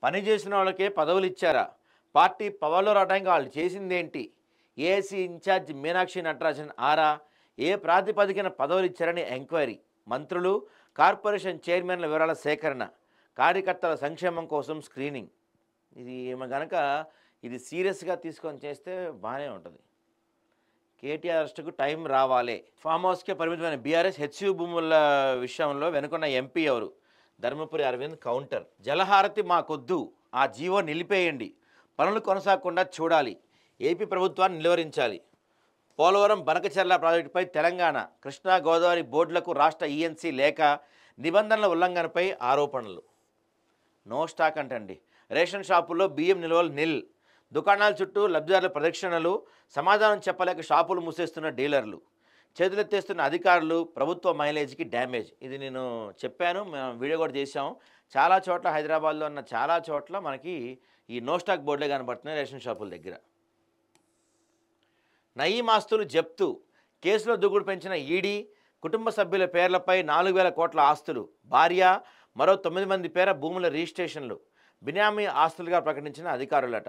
పని చేసిన వాళ్ళకే పదవులు ఇచ్చారా? పార్టీ పవర్‌లో రావడానికి వాళ్ళు చేసిందేంటి? ఏఐసీ ఇన్ఛార్జ్ మీనాక్షి నటరాజన్ ఆరా? ఏ ప్రాతిపదికన పదవులు ఇచ్చారని ఎంక్వైరీ. మంత్రులు, కార్పొరేషన్ చైర్మన్ల వివరాల సేకరణ. కార్యకర్తల సంక్షేమం కోసం స్క్రీనింగ్. ఇది గనక ఇది సీరియస్‌గా తీసుకొని చేస్తే బానే ఉంటది. కేటీఆర్ అరెస్టుకు టైం రావాలే. ఫామ్ హౌస్‌కే పరిమితమైన బీఆర్ఎస్ హెచ్‌యూ భూముల విషయంలో వెనుకున్న ఎంపీ ఎవరు? ధర్మపురి అరవింద్ కౌంటర్. జలహారతి మాకొద్దు, ఆ జీవో నిలిపేయండి, పనులు కొనసాగకుండా చూడాలి, ఏపీ ప్రభుత్వాన్ని నిలువరించాలి. పోలవరం బనకచెర్ల ప్రాజెక్టుపై తెలంగాణ, కృష్ణా గోదావరి బోర్డులకు రాష్ట్ర ఈఎన్సీ లేఖ. నిబంధనల ఉల్లంఘనపై ఆరోపణలు. నో స్టాక్ అంటండి. రేషన్ షాపుల్లో బియ్యం నిల్వలు నిల్. దుకాణాల చుట్టూ లబ్ధిదారుల ప్రదక్షిణలు. సమాధానం చెప్పలేక షాపులు మూసేస్తున్న డీలర్లు. చేతులెత్తేస్తున్న అధికారులు. ప్రభుత్వ మైలేజ్కి డ్యామేజ్. ఇది నేను చెప్పాను, వీడియో కూడా చేశాం. చాలా చోట్ల హైదరాబాద్లో ఉన్న చాలా చోట్ల మనకి ఈ నో స్టాక్ బోర్డులే కనబడుతున్నాయి రేషన్ షాపుల దగ్గర. నయీం ఆస్తులు జప్తు. కేసులో దూకుడు పెంచిన ఈడీ. కుటుంబ సభ్యుల పేర్లపై 4,000 కోట్ల ఆస్తులు. భార్య, మరో 9 మంది పేర భూముల రిజిస్ట్రేషన్లు. బినామీ ఆస్తులుగా ప్రకటించిన అధికారులట.